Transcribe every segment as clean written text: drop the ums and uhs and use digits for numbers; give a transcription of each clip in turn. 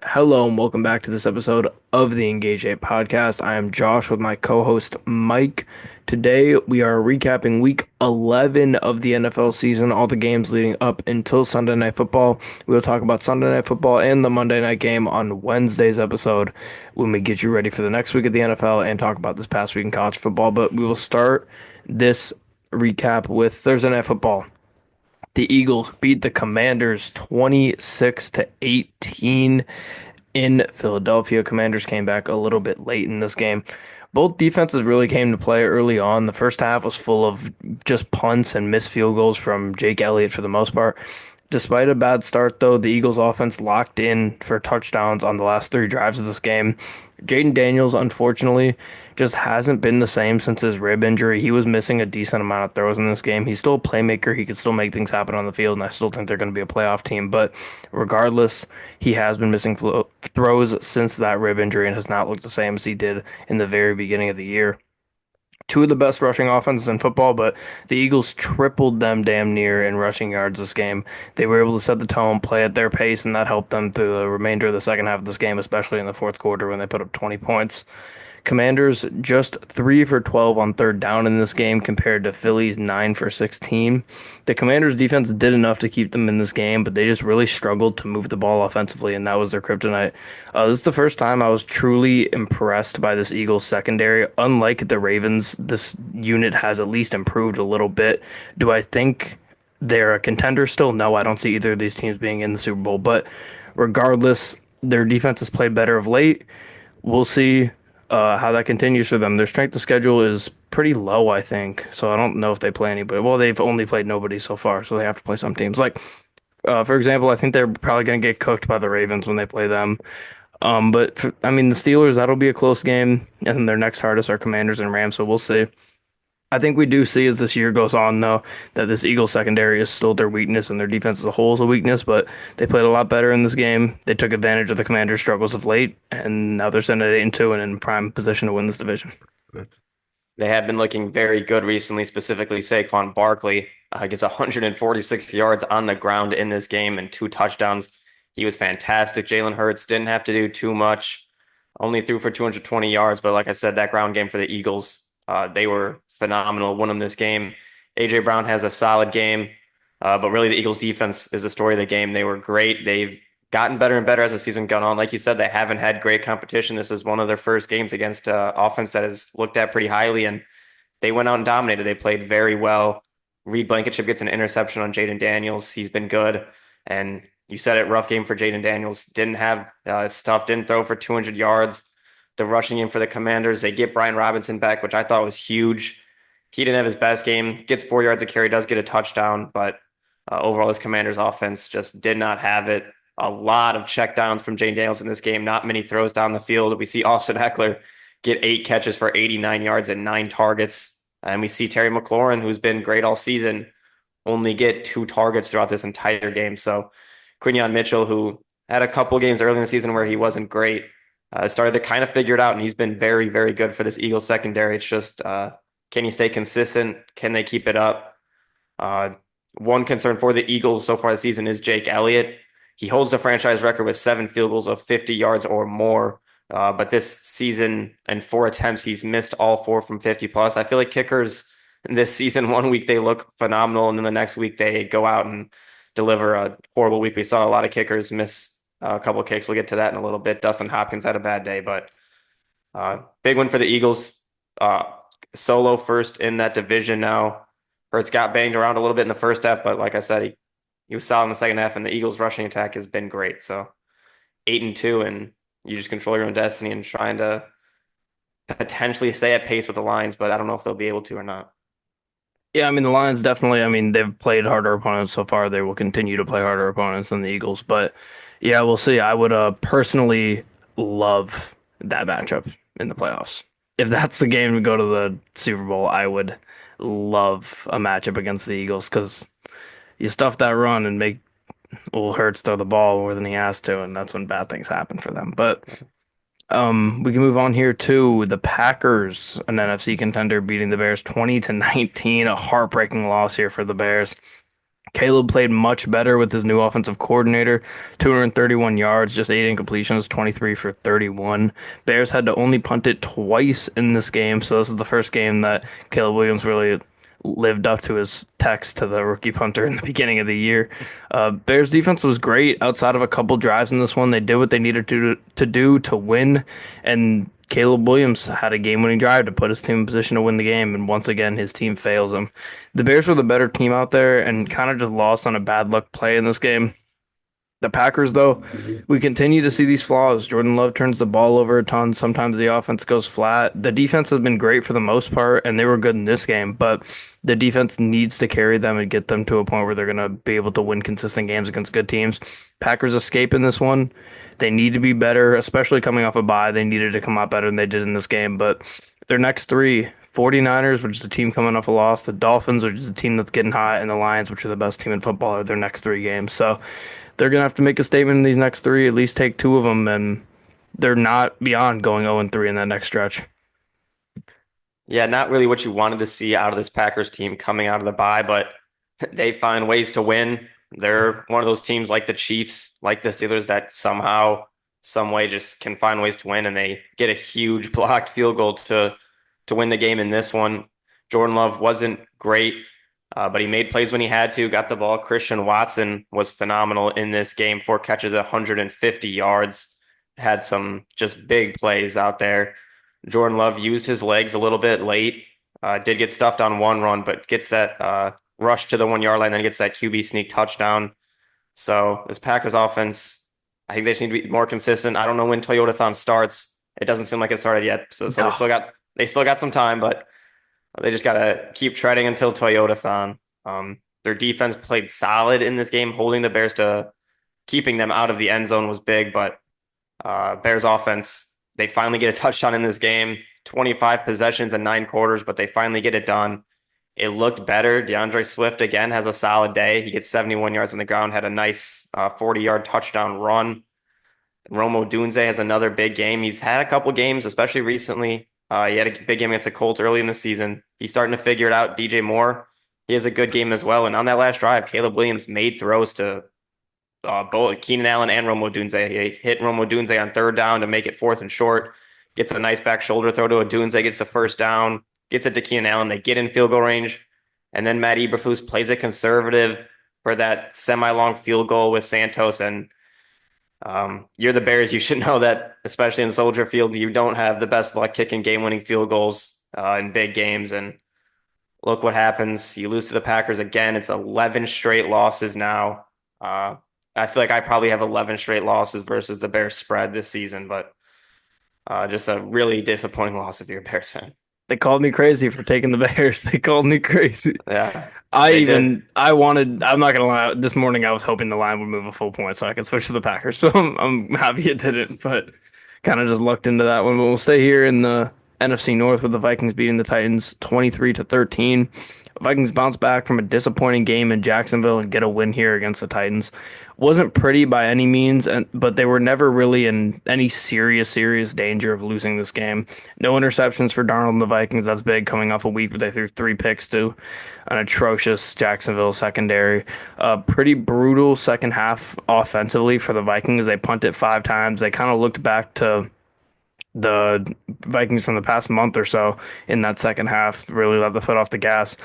Hello and welcome back to this episode of the Engage 8 podcast. I am Josh with my co-host Mike. Today we are recapping week 11 of the NFL season, all the games leading up until Sunday Night Football. We will talk about Sunday Night Football and the Monday night game on Wednesday's episode when we get you ready for the next week of the NFL and talk about this past week in college football. But we will start this recap with Thursday Night Football. The Eagles beat the Commanders 26 to 18 in Philadelphia. Commanders came back a little bit late in this game. Both defenses really came to play early on. The first half was full of just punts and missed field goals from Jake Elliott for the most part. Despite a bad start, though, the Eagles offense locked in for touchdowns on the last three drives of this game. Jaden Daniels, unfortunately, just hasn't been the same since his rib injury. He was missing a decent amount of throws in this game. He's still a playmaker. He could still make things happen on the field, and I still think they're going to be a playoff team. But regardless, he has been missing throws since that rib injury and has not looked the same as he did in the very beginning of the year. Two of the best rushing offenses in football, but the Eagles tripled them damn near in rushing yards this game. They were able to set the tone, play at their pace, and that helped them through the remainder of the second half of this game, especially in the fourth quarter when they put up 20 points. Commanders just 3 for 12 on third down in this game compared to Philly's 9 for 16. The Commanders defense did enough to keep them in this game, but they just really struggled to move the ball offensively, and that was their kryptonite. This is the first time I was truly impressed by this Eagles secondary. Unlike the Ravens, this unit has at least improved a little bit. Do I think they're a contender still? No, I don't see either of these teams being in the Super Bowl, but regardless, their defense has played better of late. We'll see how that continues for them. Their strength of schedule is pretty low, I think. So I don't know if they play anybody. Well, they've only played nobody so far, so they have to play some teams. For example, I think they're probably going to get cooked by the Ravens when they play them. I mean, the Steelers, that'll be a close game. And then their next hardest are Commanders and Rams, so we'll see. I think we do see as this year goes on, though, that this Eagles secondary is still their weakness and their defense as a whole is a weakness, but they played a lot better in this game. They took advantage of the Commanders' struggles of late, and now they're sitting at 8-2 and in prime position to win this division. They have been looking very good recently, specifically Saquon Barkley. Gets 146 yards on the ground in this game and two touchdowns. He was fantastic. Jalen Hurts didn't have to do too much, only threw for 220 yards. But like I said, that ground game for the Eagles, they were phenomenal, won them this game. AJ Brown has a solid game, but really the Eagles defense is the story of the game. They were great. They've gotten better and better as the season gone on. Like you said, they haven't had great competition. This is one of their first games against offense that is looked at pretty highly, and they went out and dominated. They played very well. Reed Blankenship gets an interception on Jaden Daniels. He's been good, and you said it, rough game for Jaden Daniels. Didn't have stuff, didn't throw for 200 yards. The rushing game for the Commanders, they get Brian Robinson back, which I thought was huge. He didn't have his best game. Gets 4 yards a carry, does get a touchdown, but overall, his Commanders offense just did not have it. A lot of checkdowns from Jane Daniels in this game, not many throws down the field. We see Austin Eckler get 8 catches for 89 yards and 9 targets. And we see Terry McLaurin, who's been great all season, only get 2 targets throughout this entire game. So Quinyon Mitchell, who had a couple games early in the season where he wasn't great, started to kind of figure it out, and he's been very, very good for this Eagles secondary. It's just, can he stay consistent? Can they keep it up? One concern for the Eagles so far this season is Jake Elliott. He holds the franchise record with 7 field goals of 50 yards or more. But this season and 4 attempts, he's missed all four from 50 plus. I feel like kickers this season, one week they look phenomenal, and then the next week they go out and deliver a horrible week. We saw a lot of kickers miss a couple of kicks. We'll get to that in a little bit. Dustin Hopkins had a bad day, but big win for the Eagles. Solo first in that division now. Hurts got banged around a little bit in the first half, but like I said, he was solid in the second half, and the Eagles' rushing attack has been great. So 8-2, and you just control your own destiny and trying to potentially stay at pace with the Lions, but I don't know if they'll be able to or not. Yeah, I mean, the Lions definitely, I mean, they've played harder opponents so far. They will continue to play harder opponents than the Eagles. But yeah, we'll see. I would personally love that matchup in the playoffs. If that's the game to go to the Super Bowl, I would love a matchup against the Eagles because you stuff that run and make Will Hurts throw the ball more than he has to, and that's when bad things happen for them. But we can move on here to the Packers, an NFC contender beating the Bears 20 to 19, a heartbreaking loss here for the Bears. Caleb played much better with his new offensive coordinator. 231 yards, just 8 incompletions, 23 for 31. Bears had to only punt it twice in this game, so this is the first game that Caleb Williams really lived up to his text to the rookie punter in the beginning of the year. Bears defense was great outside of a couple drives in this one. They did what they needed to do to win, and Caleb Williams had a game-winning drive to put his team in position to win the game, and once again, his team fails him. The Bears were the better team out there and kind of just lost on a bad luck play in this game. The Packers, though, we continue to see these flaws. Jordan Love turns the ball over a ton. Sometimes the offense goes flat. The defense has been great for the most part, and they were good in this game, but the defense needs to carry them and get them to a point where they're going to be able to win consistent games against good teams. Packers escape in this one. They need to be better, especially coming off a bye. They needed to come out better than they did in this game, but their next three 49ers, which is the team coming off a loss, the Dolphins, which is the team that's getting hot, and the Lions, which are the best team in football, are their next three games. So they're gonna have to make a statement in these next three, at least take two of them, and they're not beyond going 0-3 in that next stretch. Yeah, not really what you wanted to see out of this Packers team coming out of the bye, but they find ways to win. They're one of those teams like the Chiefs, like the Steelers, that somehow, some way just can find ways to win, and they get a huge blocked field goal to win the game in this one. Jordan Love wasn't great, but he made plays when he had to, got the ball. Christian Watson was phenomenal in this game, 4 catches, 150 yards, had some just big plays out there. Jordan Love used his legs a little bit late, did get stuffed on one run, but gets that rush to the 1 yard line, then gets that QB sneak touchdown. So this Packers offense, I think they just need to be more consistent. I don't know when Toyotathon starts. It doesn't seem like it started yet. So No. they still got some time, but they just gotta keep treading until Toyotathon. Their defense played solid in this game, holding the Bears to keeping them out of the end zone was big, but Bears offense, they finally get a touchdown in this game. 25 possessions and 9 quarters, but they finally get it done. It looked better. DeAndre Swift again has a solid day. He gets 71 yards on the ground, had a nice 40-yard touchdown run. Romo Dunze has another big game. He's had a couple games, especially recently. He had a big game against the Colts early in the season. He's starting to figure it out. DJ Moore, he has a good game as well. And on that last drive, Caleb Williams made throws to both Keenan Allen and Romo Dunze. He hit Romo Dunze on third down to make it fourth and short. Gets a nice back shoulder throw to a Dunze, gets the first down, gets it to Keenan Allen. They get in field goal range. And then Matt Eberflus plays it conservative for that semi-long field goal with Santos. And you're the Bears. You should know that, especially in Soldier Field, you don't have the best luck kicking game-winning field goals in big games. And look what happens. You lose to the Packers again. It's 11 straight losses now. I feel like I probably have 11 straight losses versus the Bears spread this season, but just a really disappointing loss if you're a Bears fan. They called me crazy for taking the Bears. They called me crazy. Yeah, they did. I'm not gonna lie, this morning I was hoping the line would move a full point so I could switch to the Packers. So I'm happy it didn't, but kind of just lucked into that one. But we'll stay here in the NFC North with the Vikings beating the Titans 23-13. Vikings bounce back from a disappointing game in Jacksonville and get a win here against the Titans. Wasn't pretty by any means, but they were never really in any serious danger of losing this game. No interceptions for Darnold and the Vikings. That's big coming off a week where they threw 3 picks to an atrocious Jacksonville secondary. Pretty brutal second half offensively for the Vikings. They punted 5 times. They kind of looked back to the Vikings from the past month or so in that second half, really let the foot off the gas.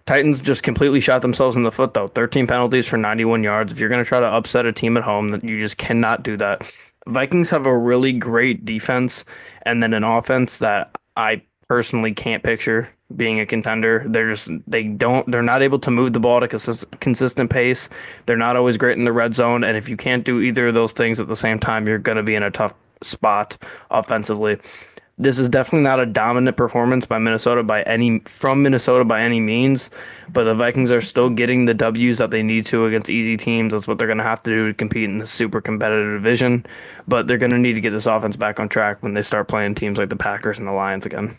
Titans just completely shot themselves in the foot, though. 13 penalties for 91 yards. If you're going to try to upset a team at home, you just cannot do that. Vikings have a really great defense and then an offense that I personally can't picture being a contender. They're not able to move the ball at a consistent pace. They're not always great in the red zone. And if you can't do either of those things at the same time, you're going to be in a tough spot offensively. This is definitely not a dominant performance by Minnesota by any means, but the Vikings are still getting the W's that they need to against easy teams. That's what they're going to have to do to compete in the super competitive division. But they're going to need to get this offense back on track when they start playing teams like the Packers and the Lions again.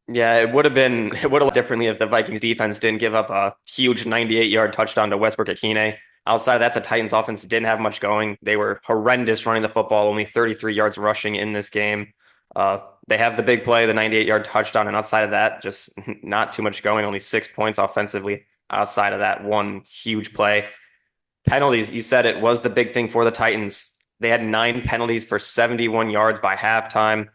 Yeah, it would have looked differently if the Vikings defense didn't give up a huge 98-yard touchdown to Westbrook Akine. Outside of that, the Titans offense didn't have much going. They were horrendous running the football, only 33 yards rushing in this game. They have the big play, the 98-yard touchdown, and outside of that, just not too much going, only 6 points offensively. outside of that one huge play. Penalties, you said it was the big thing for the Titans. They had 9 penalties for 71 yards by halftime.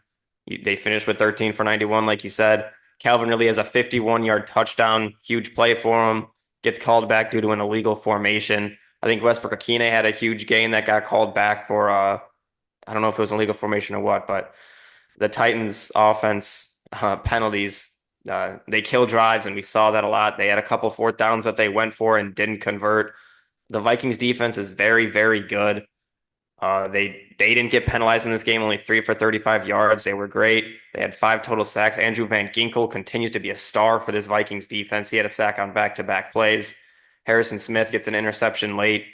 They finished with 13 for 91, like you said. Calvin Ridley has a 51-yard touchdown, huge play for him. Gets called back due to an illegal formation. I think Westbrook-Akine had a huge gain that got called back for I don't know if it was an illegal formation or what, but the Titans offense penalties, they kill drives, and we saw that a lot. They had a couple fourth downs that they went for and didn't convert. The Vikings defense is very, very good. They didn't get penalized in this game, only 3 for 35 yards. They were great. They had 5 total sacks. Andrew Van Ginkel continues to be a star for this Vikings defense. He had a sack on back-to-back plays. Harrison Smith gets an interception late.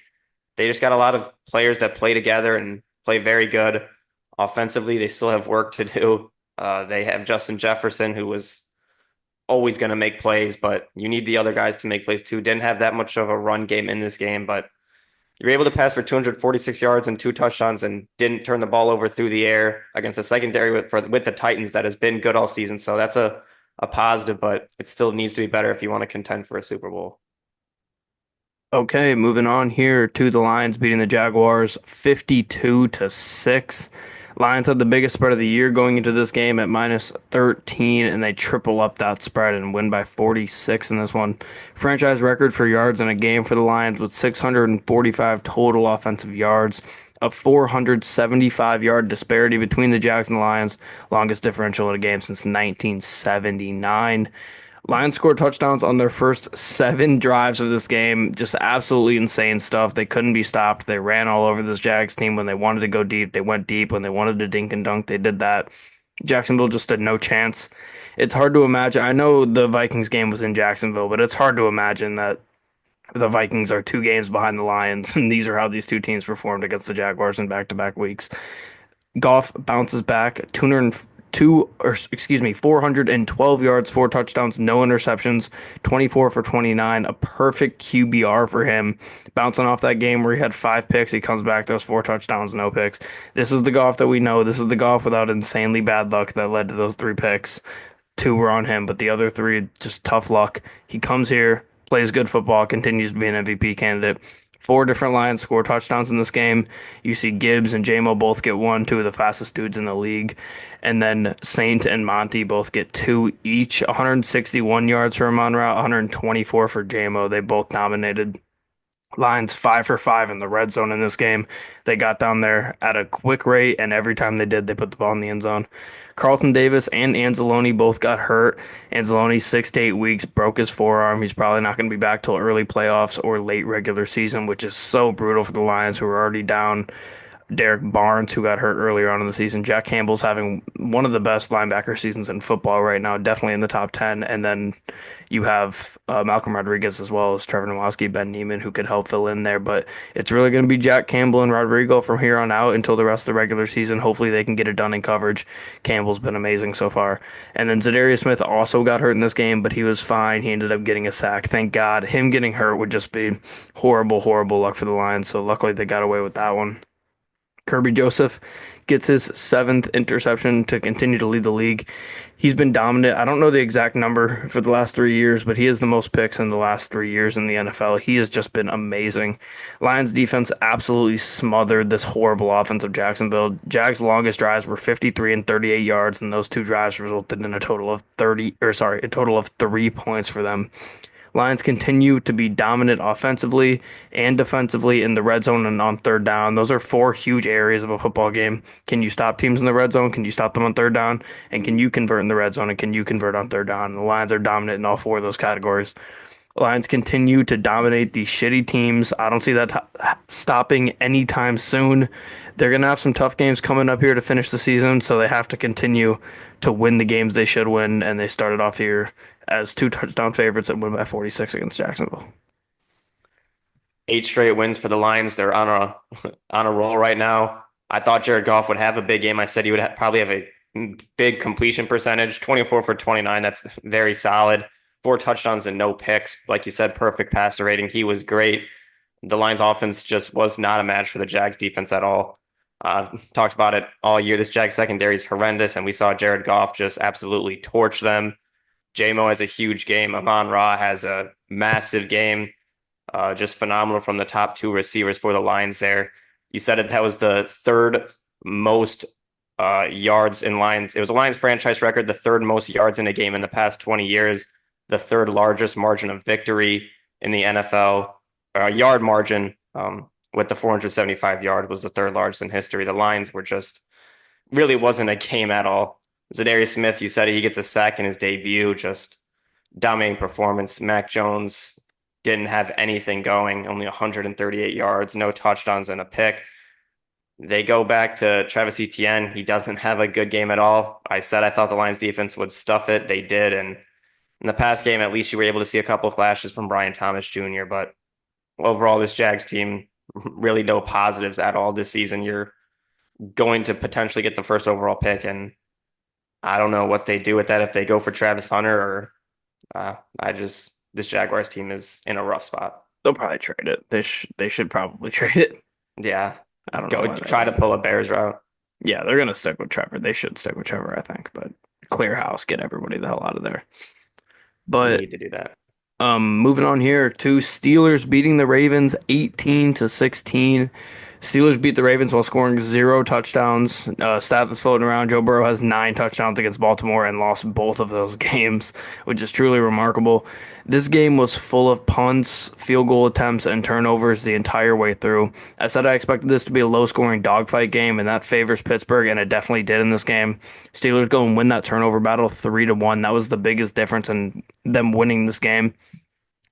They just got a lot of players that play together and play very good. Offensively, they still have work to do. They have Justin Jefferson, who was always going to make plays, but you need the other guys to make plays too. Didn't have that much of a run game in this game, but you're able to pass for 246 yards and 2 touchdowns and didn't turn the ball over through the air against a secondary with the Titans that has been good all season. So that's a positive, but it still needs to be better if you want to contend for a Super Bowl. Okay, moving on here to the Lions beating the Jaguars 52-6. Lions had the biggest spread of the year going into this game at -13, and they triple up that spread and win by 46 in this one. Franchise record for yards in a game for the Lions with 645 total offensive yards, a 475-yard disparity between the Jags and the Lions, longest differential in a game since 1979. Lions scored touchdowns on their first 7 drives of this game. Just absolutely insane stuff. They couldn't be stopped. They ran all over this Jags team. When they wanted to go deep, they went deep. When they wanted to dink and dunk, they did that. Jacksonville just had no chance. It's hard to imagine. I know the Vikings game was in Jacksonville, but it's hard to imagine that the Vikings are 2 games behind the Lions, and these are how these two teams performed against the Jaguars in back-to-back weeks. Goff bounces back 412 yards, 4 touchdowns, no interceptions, 24 for 29, a perfect QBR for him. Bouncing off that game where he had 5 picks, he comes back, those 4 touchdowns, no picks. This is the Goff that we know. This is the Goff without insanely bad luck that led to those 3 picks. 2 were on him, but the other 3 just tough luck. He comes here, plays good football, continues to be an MVP candidate. 4 different Lions score touchdowns in this game. You see Gibbs and JMO both get 1, 2 of the fastest dudes in the league. And then Saint and Monty both get 2 each. 161 yards for Amon-Ra, 124 for JMO. They both dominated. Lions 5 for 5 in the red zone in this game. They got down there at a quick rate, and every time they did, they put the ball in the end zone. Carlton Davis and Anzalone both got hurt. Anzalone 6 to 8 weeks, broke his forearm. He's probably not going to be back till early playoffs or late regular season, which is so brutal for the Lions, who are already down Derek Barnes, who got hurt earlier on in the season. Jack Campbell's having one of the best linebacker seasons in football right now, definitely in the top 10. And then you have Malcolm Rodriguez as well as Trevor Nowaski, Ben Neiman, who could help fill in there. But it's really going to be Jack Campbell and Rodrigo from here on out until the rest of the regular season. Hopefully they can get it done in coverage. Campbell's been amazing so far. And then Zadarius Smith also got hurt in this game, but he was fine. He ended up getting a sack. Thank God. Him getting hurt would just be horrible, horrible luck for the Lions. So luckily they got away with that one. Kirby Joseph gets his 7th interception to continue to lead the league. He's been dominant. I don't know the exact number for the last 3 years, but he has the most picks in the last 3 years in the NFL. He has just been amazing. Lions defense absolutely smothered this horrible offense of Jacksonville. Jags' longest drives were 53 and 38 yards, and those 2 drives resulted in a total of 3 points for them. Lions continue to be dominant offensively and defensively in the red zone and on third down. Those are 4 huge areas of a football game. Can you stop teams in the red zone? Can you stop them on third down? And can you convert in the red zone? And can you convert on third down? The Lions are dominant in all 4 of those categories. Lions continue to dominate these shitty teams. I don't see that stopping anytime soon. They're going to have some tough games coming up here to finish the season, so they have to continue to win the games they should win, and they started off here as 2 touchdown favorites and win by 46 against Jacksonville. 8 straight wins for the Lions. They're on a on a roll right now. I thought Jared Goff would have a big game. I said he would probably have a big completion percentage, 24 for 29. That's very solid. 4 touchdowns and no picks. Like you said, perfect passer rating. He was great. The Lions offense just was not a match for the Jags defense at all. Talked about it all year. This Jags secondary is horrendous, and we saw Jared Goff just absolutely torch them. J-Mo has a huge game. Amon-Ra has a massive game. Just phenomenal from the top two receivers for the Lions there. You said it, that was the third most yards in Lions. It was a Lions franchise record, the third most yards in a game in the past 20 years, the third largest margin of victory in the NFL, yard margin, with the 475 yard was the third largest in history. The Lions were just really wasn't a game at all. Zadarius Smith, you said he gets a sack in his debut, just dominating performance. Mac Jones didn't have anything going, only 138 yards, no touchdowns, and a pick. They go back to Travis Etienne. He doesn't have a good game at all. I said I thought the Lions defense would stuff it. They did. And in the past game, at least you were able to see a couple of flashes from Brian Thomas Jr. But overall, this Jags team, really no positives at all this season. You're going to potentially get the first overall pick. And I don't know what they do with that if they go for Travis Hunter or this Jaguars team is in a rough spot. They'll probably trade it. They should probably trade it. Yeah. I don't know Go why they try to wouldn't. pull a Bears route. Yeah, they're gonna stick with Trevor. They should stick with Trevor, I think. But clear house, get everybody the hell out of there. But Need to do that. moving on here to Steelers beating the Ravens 18-16. Steelers beat the Ravens while scoring zero touchdowns. Stat that's floating around: Joe Burrow has 9 touchdowns against Baltimore and lost both of those games, which is truly remarkable. This game was full of punts, field goal attempts, and turnovers the entire way through. I said I expected this to be a low-scoring dogfight game, and that favors Pittsburgh, and it definitely did in this game. Steelers go and win that turnover battle 3-1. That was the biggest difference in them winning this game.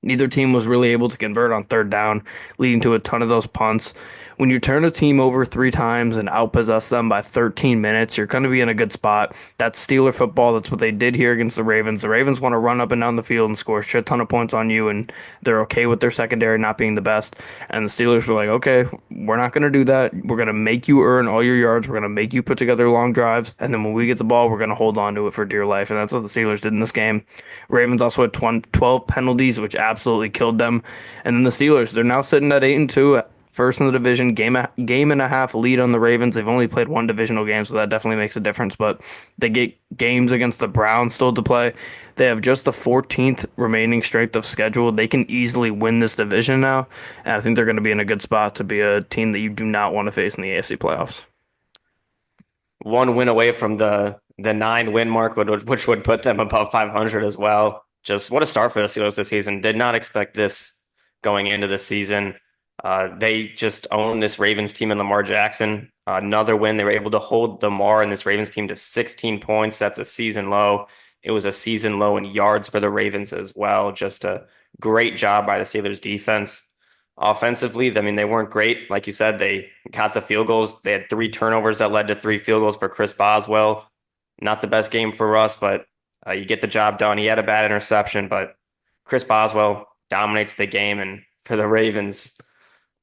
Neither team was really able to convert on third down, leading to a ton of those punts. When you turn a team over 3 times and outpossess them by 13 minutes, you're going to be in a good spot. That's Steeler football. That's what they did here against the Ravens. The Ravens want to run up and down the field and score a shit ton of points on you, and they're okay with their secondary not being the best. And the Steelers were like, okay, we're not going to do that. We're going to make you earn all your yards. We're going to make you put together long drives. And then when we get the ball, we're going to hold on to it for dear life. And that's what the Steelers did in this game. Ravens also had 12 penalties, which absolutely killed them. And then the Steelers, they're now sitting at 8-2, first in the division, game and a half lead on the Ravens. They've only played one divisional game, so that definitely makes a difference. But they get games against the Browns still to play. They have just the 14th remaining strength of schedule. They can easily win this division now, and I think they're going to be in a good spot to be a team that you do not want to face in the AFC playoffs. One win away from the 9 win mark, which would put them above 500 as well. Just what a start for the Steelers this season. Did not expect this going into the season. They just own this Ravens team and Lamar Jackson. Another win. They were able to hold Lamar and this Ravens team to 16 points. That's a season low. It was a season low in yards for the Ravens as well. Just a great job by the Steelers defense. Offensively, I mean, they weren't great. Like you said, they got the field goals. They had 3 turnovers that led to 3 field goals for Chris Boswell. Not the best game for Russ, but you get the job done. He had a bad interception, but Chris Boswell dominates the game. And for the Ravens,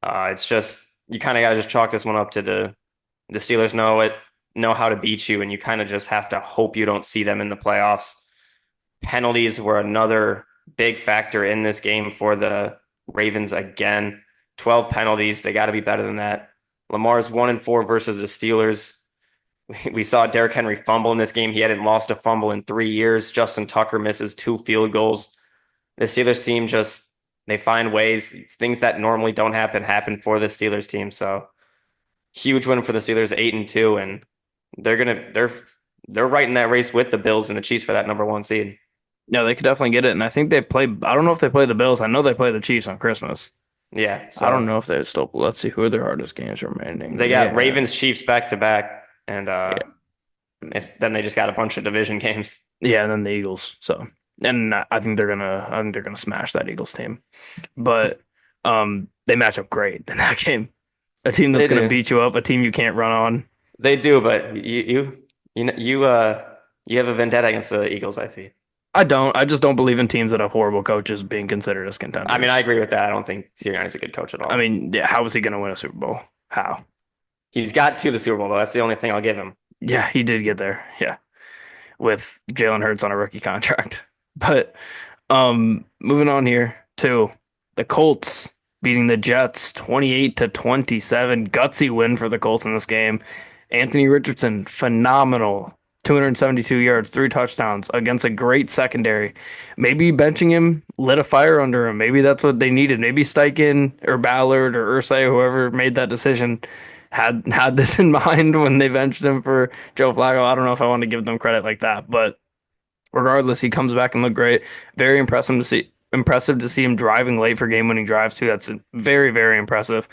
it's just you kind of got to just chalk this one up to the Steelers know how to beat you, and you kind of just have to hope you don't see them in the playoffs. Penalties were another big factor in this game for the Ravens again. 12 penalties. They got to be better than that. Lamar's 1-4 versus the Steelers. We saw Derrick Henry fumble in this game. He hadn't lost a fumble in 3 years. Justin Tucker misses 2 field goals. The Steelers team just they find ways. Things that normally don't happen for the Steelers team. So huge win for the Steelers, 8-2, and they're right in that race with the Bills and the Chiefs for that number 1 seed. No, they could definitely get it, and I think they play. I don't know if they play the Bills. I know they play the Chiefs on Christmas. Yeah, I don't so know if they still. Let's see who are their hardest games remaining. they got Yeah, Ravens, Chiefs back to back, and yeah, then they just got a bunch of division games. yeah, and then the Eagles. So, and I think they're gonna smash that Eagles team. But they match up great in that game. A team that's They gonna do, beat you up, a team you can't run on. they do, but you have a vendetta against the Eagles, I see. I don't. I just don't believe in teams that have horrible coaches being considered as I mean, I contenders. agree with that. I don't think Sirianni's a good coach at I all. mean, yeah, how is he gonna win a Super Bowl? How? He's got to the Super Bowl, though. That's the only thing I'll give him. Yeah, he did get there. Yeah, with Jalen Hurts on a rookie contract. But moving on here to the Colts beating the Jets 28-27. Gutsy win for the Colts in this game. Anthony Richardson, phenomenal 272 yards, three touchdowns against a great secondary. Maybe benching him lit a fire under him. Maybe that's what they needed. Maybe Steichen or Ballard or Ursay, whoever made that decision, had this in mind when they benched him for Joe Flacco. I don't know if I want to give them credit like that, but regardless, he comes back and looked great. Very impressive to see him driving late for game-winning drives too. That's very, very impressive.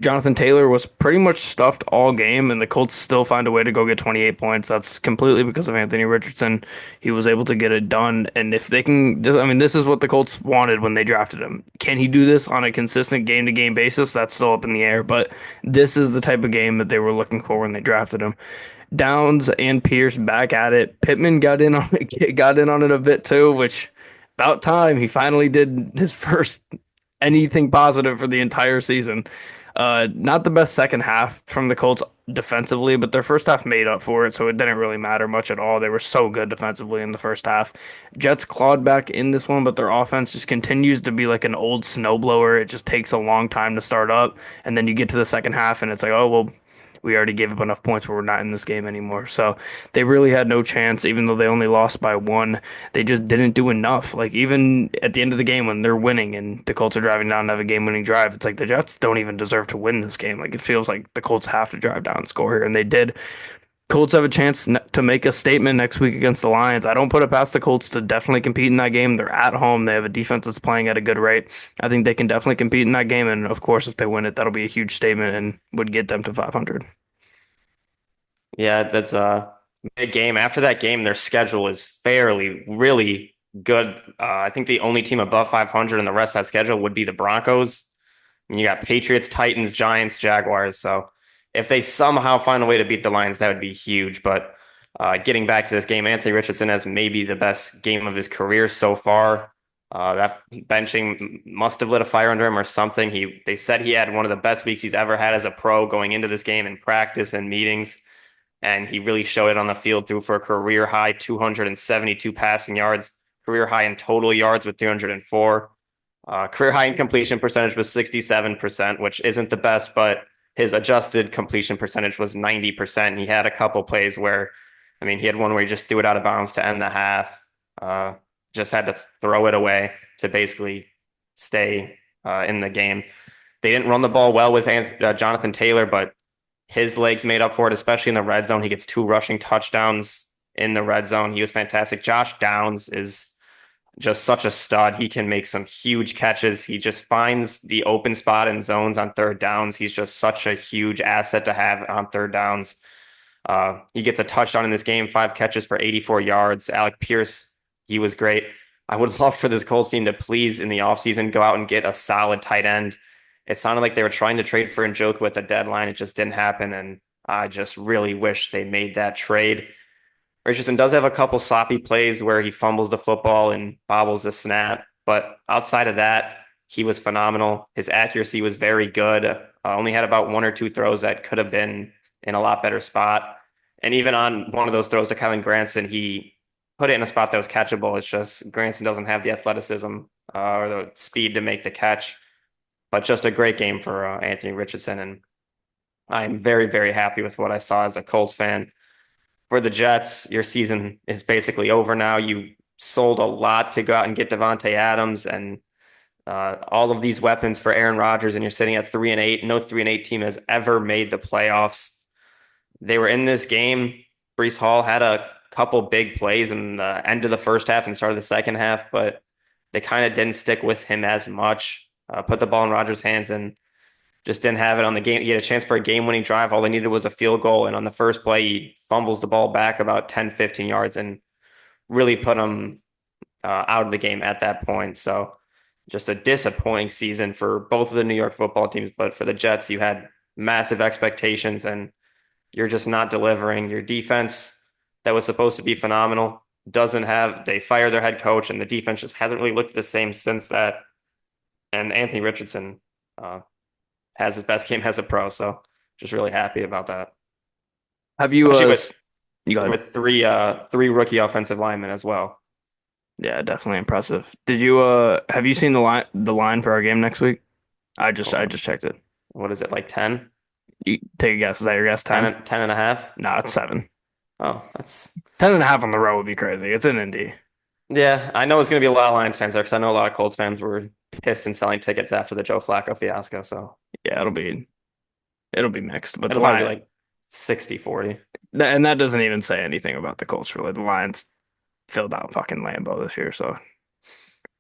Jonathan Taylor was pretty much stuffed all game, and the Colts still find a way to go get 28 points. That's completely because of Anthony Richardson. He was able to get it done. And if they can, I mean, this is what the Colts wanted when they drafted him. Can he do this on a consistent game to game basis? That's still up in the air, but this is the type of game that they were looking for when they drafted him. Downs and Pierce back at it. Pittman got in on it, got in on it a bit too, which about time he finally did his first anything positive for the entire season. Not the best second half from the Colts defensively, but their first half made up for it, so it didn't really matter much at all. They were so good defensively in the first half. Jets clawed back in this one, but their offense just continues to be like an old snowblower. It just takes a long time to start up, and then you get to the second half, and it's like, oh, well, we already gave up enough points where we're not in this game anymore. So they really had no chance, even though they only lost by one. They just didn't do enough. Like even at the end of the game when they're winning and the Colts are driving down to have a game-winning drive, it's like the Jets don't even deserve to win this game. Like it feels like the Colts have to drive down and score here, and they did. Colts have a chance to make a statement next week against the Lions. I don't put it past the Colts to definitely compete in that game. They're at home. They have a defense that's playing at a good rate. I think they can definitely compete in that game, and of course, if they win it, that'll be a huge statement and would get them to 500. Yeah, that's a big game. After that game, their schedule is fairly, really good. I think the only team above 500 in the rest of that schedule would be the Broncos. And you got Patriots, Titans, Giants, Jaguars. So if they somehow find a way to beat the Lions, that would be huge. But getting back to this game, Anthony Richardson has maybe the best game of his career so far. That benching must have lit a fire under him or something. They said he had one of the best weeks he's ever had as a pro going into this game in practice and meetings, and he really showed it on the field. Threw for a career high 272 passing yards, career high in total yards with 304. Career high in completion percentage was 67%, which isn't the best, but his adjusted completion percentage was 90%. He had a couple plays where, I mean, he had one where he just threw it out of bounds to end the half, just had to throw it away to basically stay in the game. They didn't run the ball well with Jonathan Taylor, but his legs made up for it, especially in the red zone. He gets two rushing touchdowns in the red zone. He was fantastic. Josh Downs is just such a stud. He can make some huge catches. He just finds the open spot in zones on third downs. He's just such a huge asset to have on third downs. He gets a touchdown in this game, five catches for 84 yards. Alec Pierce, he was great. I would love for this Colts team to please in the offseason go out and get a solid tight end. It sounded like they were trying to trade for Njoku at the deadline. It just didn't happen, and I just really wish they made that trade. Richardson does have a couple sloppy plays where he fumbles the football and bobbles the snap, but outside of that, he was phenomenal. His accuracy was very good. Only had about one or two throws that could have been in a lot better spot. And even on one of those throws to Kylen Granson, he put it in a spot that was catchable. It's just Granson doesn't have the athleticism or the speed to make the catch. But just a great game for Anthony Richardson, and I'm very, very happy with what I saw as a Colts fan. For the Jets, your season is basically over now. You sold a lot to go out and get Devontae Adams and all of these weapons for Aaron Rodgers, and you're sitting at 3-8. No 3-8 team has ever made the playoffs. They were in this game. Breece Hall had a couple big plays in the end of the first half and start of the second half, but they kind of didn't stick with him as much. Put the ball in Rodgers' hands and just didn't have it on the game. He had a chance for a game-winning drive. All they needed was a field goal, and on the first play, he fumbles the ball back about 10, 15 yards and really put him out of the game at that point. So just a disappointing season for both of the New York football teams, but for the Jets, you had massive expectations, and you're just not delivering. Your defense that was supposed to be phenomenal doesn't have, they fired their head coach, and the defense just hasn't really looked the same since that. And Anthony Richardson has his best game as a pro, so just really happy about that. Have you Especially you got with three rookie offensive linemen as well. Yeah, definitely impressive. Did you have you seen the line for our game next week? I just checked it. What is it, like 10? You take a guess. Is that your guess? 10? 10 and a half? No, it's 7. Oh, that's 10.5 on the road would be crazy. It's in Indy. yeah. I know it's gonna be a lot of Lions fans there because I know a lot of Colts fans were pissed and selling tickets after the Joe Flacco fiasco. So Yeah, it'll be mixed. But the it'll probably be Lion like 60-40. and that doesn't even say anything about the Colts really. The Lions filled out fucking Lambeau this year, so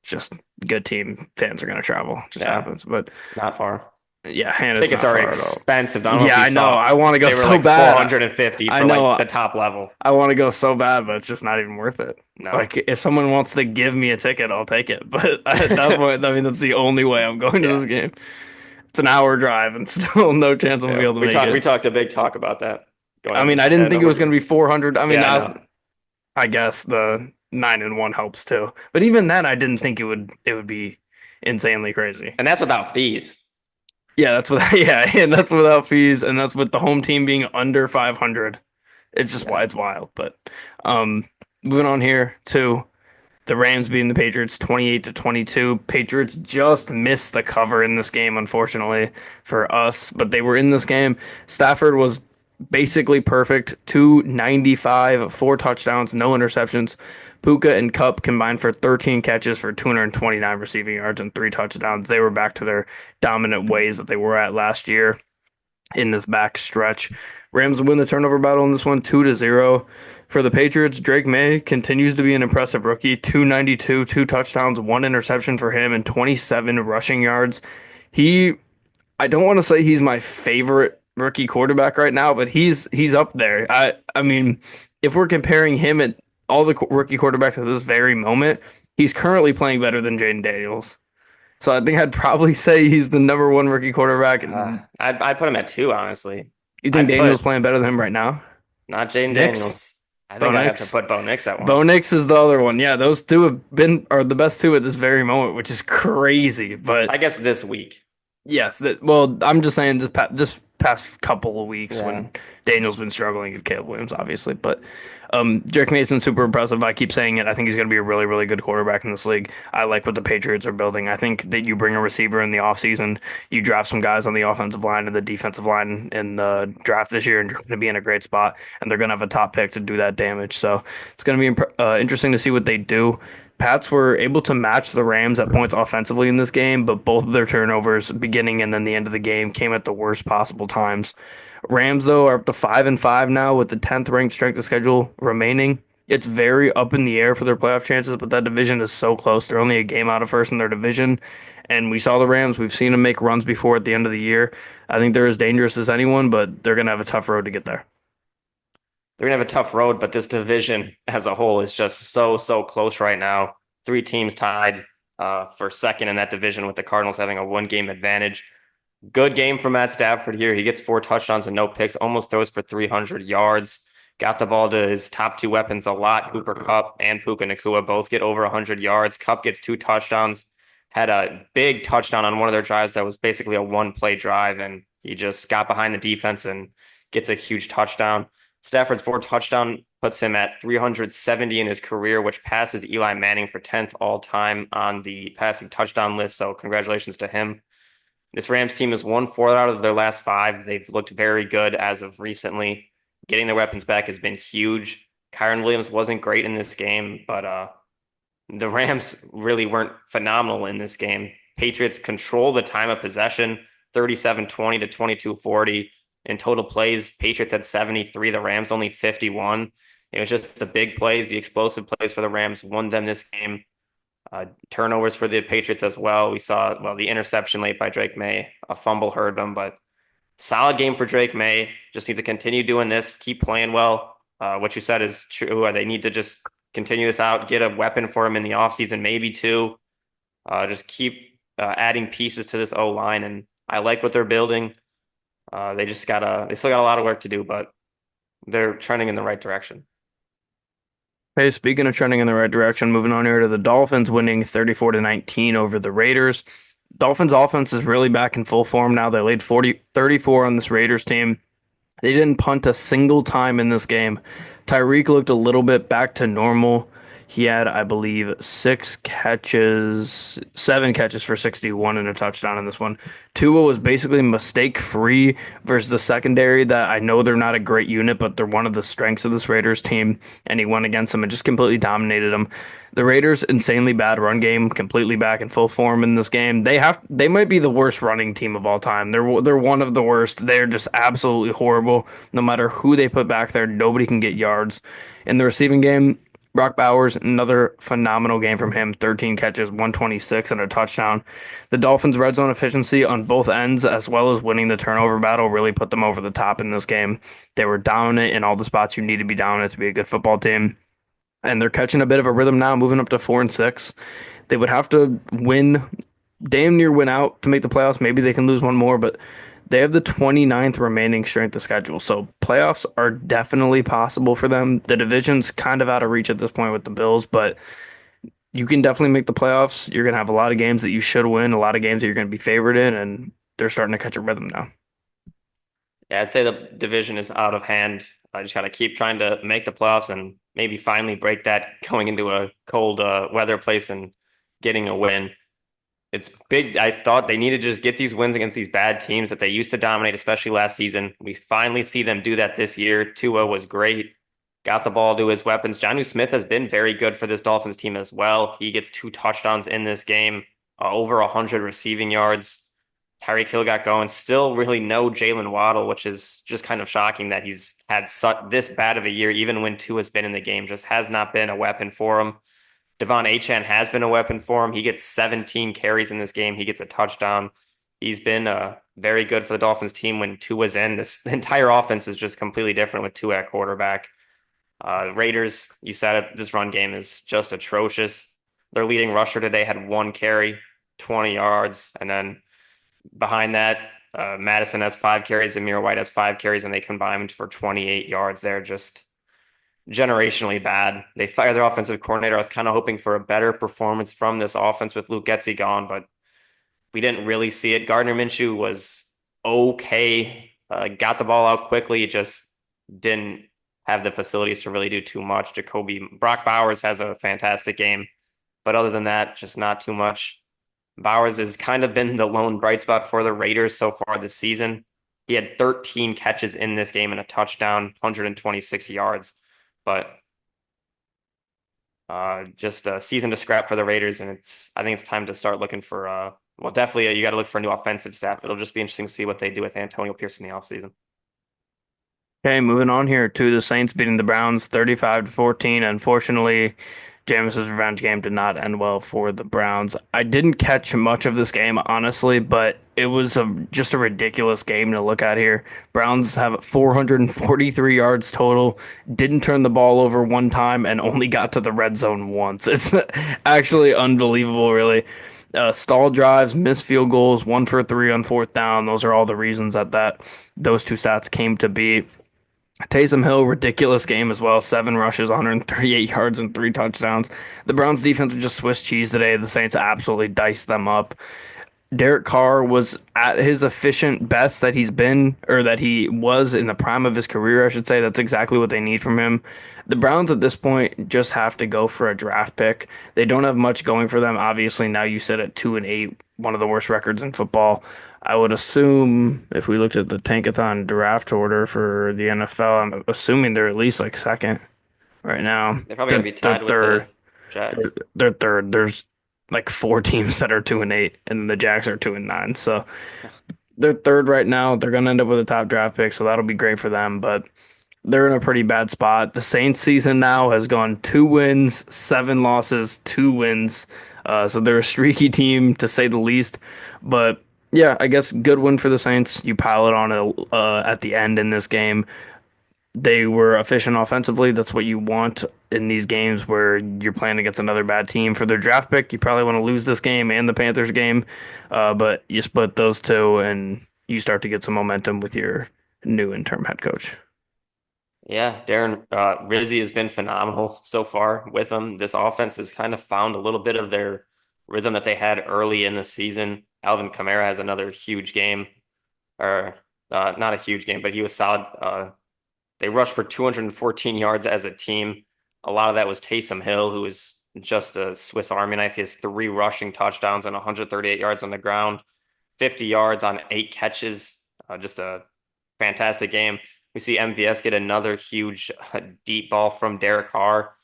it's just good team. Fans are gonna travel. Just Yeah, happens. But not far. yeah, and it's Tickets not are far at all. expensive. I don't know if Yeah, you I know. saw. I want to go They were so like bad. 450 I for like know. the top level. I want to go so bad, but it's just not even worth it. No. Like, if someone wants to give me a ticket, I'll take it. But at that point, I mean, that's the only way I'm going to Yeah. this game. It's an hour drive and still no chance I'm gonna be Yeah. able to We make talked it. we talked a big talk about that going I mean, into I didn't heading think it over was to gonna be 400. I mean, yeah, I know. I guess the 9-1 helps too. But even then, I didn't think it would be insanely crazy. And that's without fees. Yeah, that's without yeah, and that's without fees, and that's with the home team being under 500. It's just Yeah. why it's wild. But um, moving on here to the Rams beating the Patriots 28-22. Patriots just missed the cover in this game, unfortunately for us, but they were in this game. Stafford was basically perfect. 295, four touchdowns, no interceptions. Puka and Cup combined for 13 catches for 229 receiving yards and three touchdowns. They were back to their dominant ways that they were at last year in this back stretch. Rams win the turnover battle in this one 2-0. For the Patriots, Drake May continues to be an impressive rookie. 292, two touchdowns, one interception for him, and 27 rushing yards. He, I don't want to say he's my favorite rookie quarterback right now, but he's up there. I mean, if we're comparing him at all the rookie quarterbacks at this very moment, he's currently playing better than Jaden Daniels. So I think I'd probably say he's the number one rookie quarterback. I'd put him at two, honestly. You think I'd Daniels put playing better than him right now? not Jaden Nix? Daniels. I Bo think I'd have to Nix? put Bo Nix at one. Bo Nix is the other one. Yeah, those two have been are the best two at this very moment, which is crazy. But I guess this week. yes, well, I'm just saying this past couple of weeks Yeah. when Daniel's been struggling and Caleb Williams, obviously. But Drake Mason super impressive. I keep saying it. I think he's going to be a really, really good quarterback in this league. I like what the Patriots are building. I think that you bring a receiver in the offseason, you draft some guys on the offensive line and the defensive line in the draft this year, and you're going to be in a great spot. And they're going to have a top pick to do that damage. So it's going to be interesting to see what they do. Pats were able to match the Rams at points offensively in this game, but both of their turnovers, beginning and then the end of the game, came at the worst possible times. Rams, though, are up to 5-5 now with the 10th ranked strength of schedule remaining. It's very up in the air for their playoff chances, but that division is so close. They're only a game out of first in their division. And we saw the Rams. We've seen them make runs before at the end of the year. I think they're as dangerous as anyone, but they're going to have a tough road to get there. They're gonna have a tough road, but this division as a whole is just so close right now. Three teams tied for second in that division, with the Cardinals having a one-game advantage. Good game from Matt Stafford here. He gets four touchdowns and no picks, almost throws for 300 yards. Got the ball to his top two weapons a lot. Cooper Kupp and Puka Nacua both get over 100 yards. Kupp gets two touchdowns. Had a big touchdown on one of their drives that was basically a one-play drive, and he just got behind the defense and gets a huge touchdown. Stafford's four touchdown puts him at 370 in his career, which passes Eli Manning for 10th all time on the passing touchdown list. So congratulations to him. This Rams team has won four out of their last five. They've looked very good as of recently. Getting their weapons back has been huge. Kyron Williams wasn't great in this game, but the Rams really weren't phenomenal in this game. Patriots control the time of possession, 37-20 to 22-40. In total plays, Patriots had 73, the Rams only 51. It was just the big plays, the explosive plays for the Rams won them this game. Turnovers for the Patriots as well. We saw, well, the interception late by Drake May, a fumble hurt them, but solid game for Drake May. Just need to continue doing this, keep playing well. What you said is true. They need to just continue this out, get a weapon for him in the offseason, maybe two. Just keep adding pieces to this O line, and I like what they're building. They still got a lot of work to do, but they're trending in the right direction. Hey, speaking of trending in the right direction, moving on here to the Dolphins winning 34-19 over the Raiders. Dolphins offense is really back in full form now. They laid 34 on this Raiders team. They didn't punt a single time in this game. Tyreek looked a little bit back to normal. He had, I believe, 7 catches for 61 and a touchdown in this one. Tua was basically mistake free versus the secondary that I know they're not a great unit, but they're one of the strengths of this Raiders team. And he went against them and just completely dominated them. The Raiders insanely bad run game, completely back in full form in this game. They might be the worst running team of all time. They're one of the worst. They're just absolutely horrible. No matter who they put back there, nobody can get yards. In the receiving game, Brock Bowers, another phenomenal game from him. 13 catches, 126, and a touchdown. The Dolphins' red zone efficiency on both ends, as well as winning the turnover battle, really put them over the top in this game. They were dominant in all the spots you need to be dominant to be a good football team. And they're catching a bit of a rhythm now, moving up to 4-6. They would have to win, damn near win out to make the playoffs. Maybe they can lose one more, but they have the 29th remaining strength of schedule. So playoffs are definitely possible for them. The division's kind of out of reach at this point with the Bills, but you can definitely make the playoffs. You're going to have a lot of games that you should win, a lot of games that you're going to be favored in, and they're starting to catch a rhythm now. Yeah, I'd say the division is out of hand. I just got to keep trying to make the playoffs and maybe finally break that going into a cold weather place and getting a win. It's big. I thought they needed to just get these wins against these bad teams that they used to dominate, especially last season. We finally see them do that this year. Tua was great, got the ball to his weapons. Jonnu Smith has been very good for this Dolphins team as well. He gets 2 touchdowns in this game, over 100 receiving yards. Tyreek Hill got going. Still really no Jalen Waddle, which is just kind of shocking that he's had this bad of a year, even when Tua's been in the game. Just has not been a weapon for him. Devon Achane has been a weapon for him. He gets 17 carries in this game. He gets a touchdown. He's been very good for the Dolphins team when Tua's in. This entire offense is just completely different with Tua at quarterback. Raiders, you said it, this run game is just atrocious. Their leading rusher today had 1 carry, 20 yards. And then behind that, Madison has 5 carries, Amir White has 5 carries, and they combined for 28 yards. They're just generationally bad. They fired their offensive coordinator. I was kind of hoping for a better performance from this offense with Luke Getsy gone, but we didn't really see it. Gardner Minshew was okay, got the ball out quickly, just didn't have the facilities to really do too much. Brock Bowers has a fantastic game, but other than that, just not too much. Bowers has kind of been the lone bright spot for the Raiders so far this season. He had 13 catches in this game and a touchdown, 126 yards. But just a season to scrap for the Raiders, and I think it's time to start looking for well, definitely you got to look for a new offensive staff. It'll just be interesting to see what they do with Antonio Pierce in the offseason. Okay, moving on here to the Saints beating the Browns 35-14. Unfortunately, Jameis's revenge game did not end well for the Browns. I didn't catch much of this game, honestly, but it was just a ridiculous game to look at here. Browns have 443 yards total, didn't turn the ball over one time, and only got to the red zone once. It's actually unbelievable, really. Stall drives, missed field goals, 1 for 3 on fourth down. Those are all the reasons that those two stats came to be. Taysom Hill, ridiculous game as well. 7 rushes, 138 yards, and 3 touchdowns. The Browns defense was just Swiss cheese today. The Saints absolutely diced them up. Derek Carr was at his efficient best that he's been, or that he was in the prime of his career, I should say. That's exactly what they need from him. The Browns at this point just have to go for a draft pick. They don't have much going for them. Obviously, now you sit at 2-8, one of the worst records in football. I would assume if we looked at the Tankathon draft order for the NFL, I'm assuming they're at least like second right now. They're probably They're, going to be they're tied with third. the Jags. They're third. There's like 4 teams that are 2-8, and the Jags are 2-9. So they're third right now. They're gonna end up with a top draft pick, so that'll be great for them. But they're in a pretty bad spot. The Saints season now has gone 2 wins, 7 losses, 2 wins. So they're a streaky team to say the least. But yeah, I guess good win for the Saints. You pile it on at the end in this game. They were efficient offensively. That's what you want in these games where you're playing against another bad team. For their draft pick, you probably want to lose this game and the Panthers game, but you split those two and you start to get some momentum with your new interim head coach. Yeah, Darren Rizzi has been phenomenal so far with them. This offense has kind of found a little bit of their rhythm that they had early in the season. Alvin Kamara has another huge game, or not a huge game, but he was solid. They rushed for 214 yards as a team. A lot of that was Taysom Hill, who is just a Swiss Army knife. He has three rushing touchdowns and 138 yards on the ground, 50 yards on eight catches. Just a fantastic game. We see MVS get another huge deep ball from Derek Carr.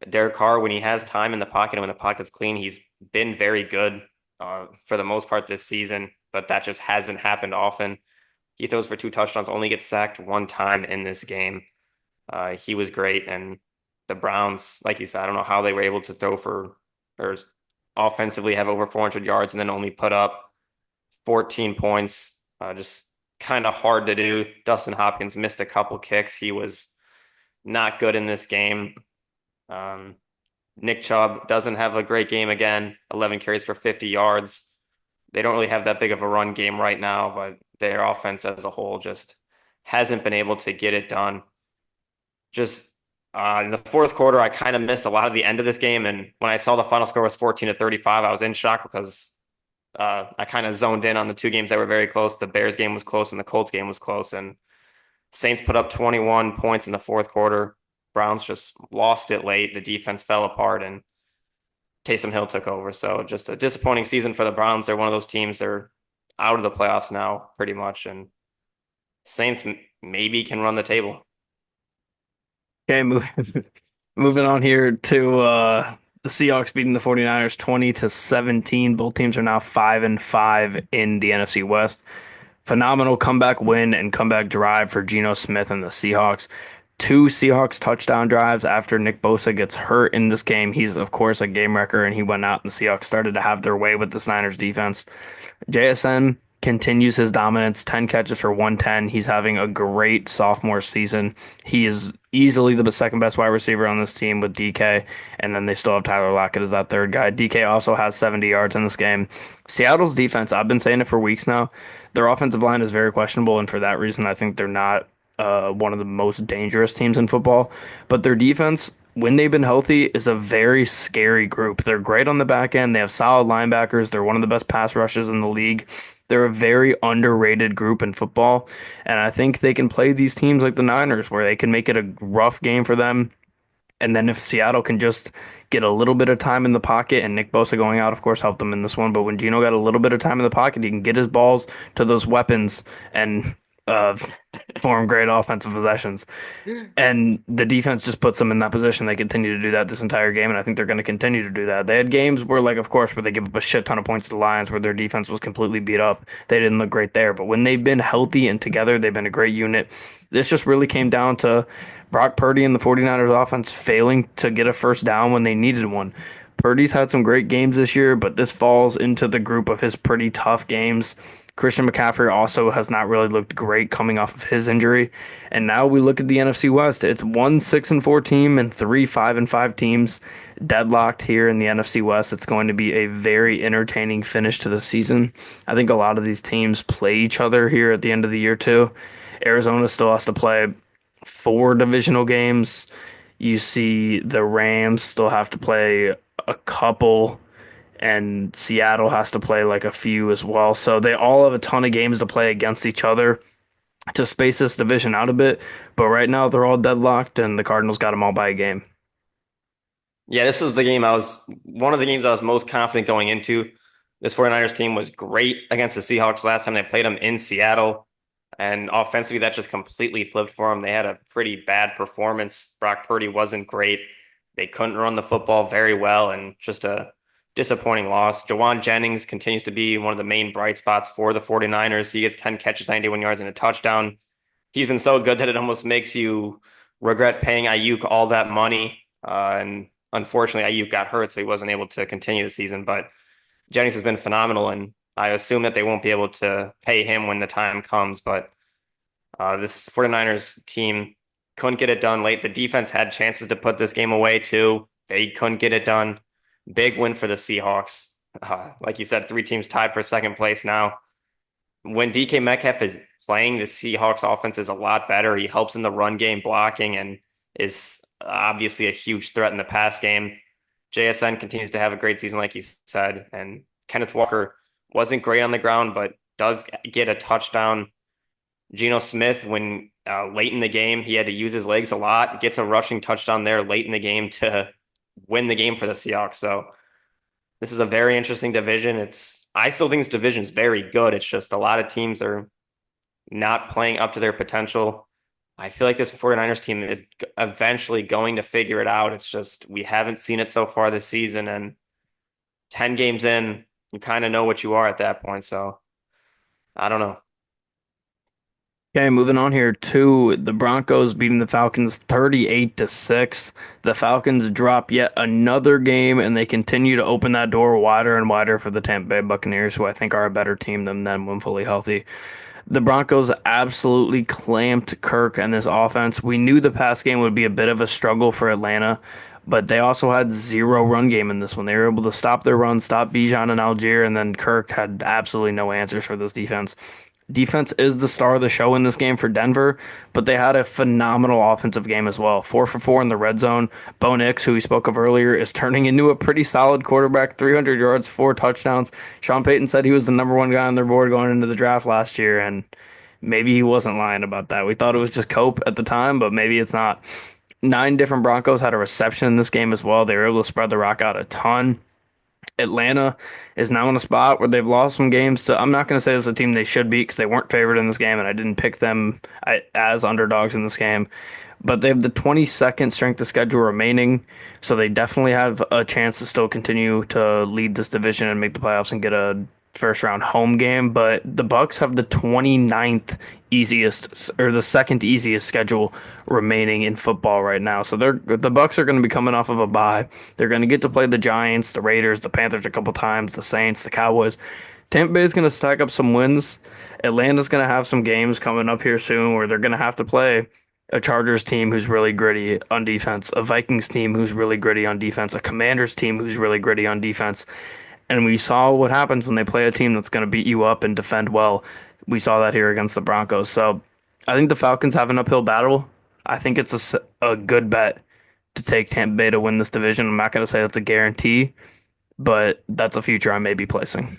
Derek Carr, when he has time in the pocket and when the pocket's clean, he's been very good for the most part this season, but that just hasn't happened often. He throws for two touchdowns, only gets sacked one time in this game. He was great, and the Browns, like you said, I don't know how they were able to throw for or offensively have over 400 yards and then only put up 14 points. Just kind of hard to do. Dustin Hopkins missed a couple kicks. He was not good in this game. Um, Nick Chubb doesn't have a great game again. 11 carries for 50 yards. They don't really have that big of a run game right now, but their offense as a whole just hasn't been able to get it done. Just in the fourth quarter, I kind of missed a lot of the end of this game, and when I saw the final score was 14-35, I was in shock because I kind of zoned in on the two games that were very close. The Bears game was close, and the Colts game was close, and Saints put up 21 points in the fourth quarter. Browns just lost it late. The defense fell apart, and Taysom Hill took over. So just a disappointing season for the Browns. They're one of those teams. They're out of the playoffs now, pretty much, and Saints maybe can run the table. Okay, moving on here to the Seahawks beating the 49ers 20-17. Both teams are now 5-5 in the NFC West. Phenomenal comeback win and comeback drive for Geno Smith and the Seahawks. Two Seahawks touchdown drives after Nick Bosa gets hurt in this game. He's, of course, a game wrecker, and he went out, and the Seahawks started to have their way with the Niners defense. JSN continues his dominance, 10 catches for 110. He's having a great sophomore season. He is easily the second best wide receiver on this team with DK, and then they still have Tyler Lockett as that third guy. DK also has 70 yards in this game. Seattle's defense, I've been saying it for weeks now, their offensive line is very questionable, and for that reason, I think they're not one of the most dangerous teams in football. But their defense, when they've been healthy, is a very scary group. They're great on the back end. They have solid linebackers. They're one of the best pass rushes in the league. They're a very underrated group in football. And I think they can play these teams like the Niners, where they can make it a rough game for them. And then if Seattle can just get a little bit of time in the pocket, and Nick Bosa going out, of course, helped them in this one. But when Gino got a little bit of time in the pocket, he can get his balls to those weapons and uh, form great offensive possessions. And the defense just puts them in that position. They continue to do that this entire game, and I think they're going to continue to do that. They had games where, like, of course, where they give up a shit ton of points to the Lions, where their defense was completely beat up. They didn't look great there. But when they've been healthy and together, they've been a great unit. This just really came down to Brock Purdy and the 49ers offense failing to get a first down when they needed one. Purdy's had some great games this year, but this falls into the group of his pretty tough games. Christian McCaffrey also has not really looked great coming off of his injury. And now we look at the NFC West. It's one 6-4 team and three 5-5 teams deadlocked here in the NFC West. It's going to be a very entertaining finish to the season. I think a lot of these teams play each other here at the end of the year too. Arizona still has to play four divisional games. You see the Rams still have to play a couple, and Seattle has to play like a few as well. So they all have a ton of games to play against each other to space this division out a bit. But right now they're all deadlocked, and the Cardinals got them all by a game. Yeah, this was the game one of the games I was most confident going into. This 49ers team was great against the Seahawks last time they played them in Seattle. And offensively, that just completely flipped for them. They had a pretty bad performance. Brock Purdy wasn't great. They couldn't run the football very well, and just a disappointing loss. Jawan Jennings continues to be one of the main bright spots for the 49ers. He gets 10 catches, 91 yards, and a touchdown. He's been so good that it almost makes you regret paying Ayuk all that money. And unfortunately, Ayuk got hurt, so he wasn't able to continue the season. But Jennings has been phenomenal, and I assume that they won't be able to pay him when the time comes. But this 49ers team couldn't get it done late. The defense had chances to put this game away too. They couldn't get it done. Big win for the Seahawks. Like you said, three teams tied for second place now. When DK Metcalf is playing, the Seahawks offense is a lot better. He helps in the run game blocking and is obviously a huge threat in the pass game. JSN continues to have a great season, like you said, and Kenneth Walker wasn't great on the ground, but does get a touchdown. Geno Smith, when late in the game, he had to use his legs a lot, gets a rushing touchdown there late in the game to win the game for the Seahawks. So this is a very interesting division. I still think this division is very good. It's just a lot of teams are not playing up to their potential. I feel like this 49ers team is eventually going to figure it out. It's just we haven't seen it so far this season, and 10 games in, you kind of know what you are at that point. So I don't know. Okay, moving on here to the Broncos beating the Falcons 38-6. The Falcons drop yet another game and they continue to open that door wider and wider for the Tampa Bay Buccaneers, who I think are a better team than them when fully healthy. The Broncos absolutely clamped Kirk and this offense. We knew the pass game would be a bit of a struggle for Atlanta, but they also had zero run game in this one. They were able to stop their run, stop Bijan and Algier, and then Kirk had absolutely no answers for this defense. Defense is the star of the show in this game for Denver, but they had a phenomenal offensive game as well. 4 for 4 in the red zone. Bo Nix, who we spoke of earlier, is turning into a pretty solid quarterback. 300 yards, 4 touchdowns. Sean Payton said he was the number one guy on their board going into the draft last year, and maybe he wasn't lying about that. We thought it was just Cope at the time, but maybe it's not. 9 different Broncos had a reception in this game as well. They were able to spread the rock out a ton. Atlanta is now in a spot where they've lost some games to. I'm not going to say it's a team they should beat because they weren't favored in this game, and I didn't pick them as underdogs in this game. But they have the 22nd strength of schedule remaining, so they definitely have a chance to still continue to lead this division and make the playoffs and get a first round home game. But the Bucks have the 29th easiest or the second easiest schedule remaining in football right now. So the Bucks are going to be coming off of a bye. They're going to get to play the Giants, the Raiders, the Panthers a couple times, the Saints, the Cowboys. Tampa Bay is going to stack up some wins. Atlanta's going to have some games coming up here soon where they're going to have to play a Chargers team who's really gritty on defense, a Vikings team who's really gritty on defense, a Commanders team who's really gritty on defense. And we saw what happens when they play a team that's going to beat you up and defend well. We saw that here against the Broncos. So I think the Falcons have an uphill battle. I think it's a good bet to take Tampa Bay to win this division. I'm not going to say that's a guarantee, but that's a future I may be placing.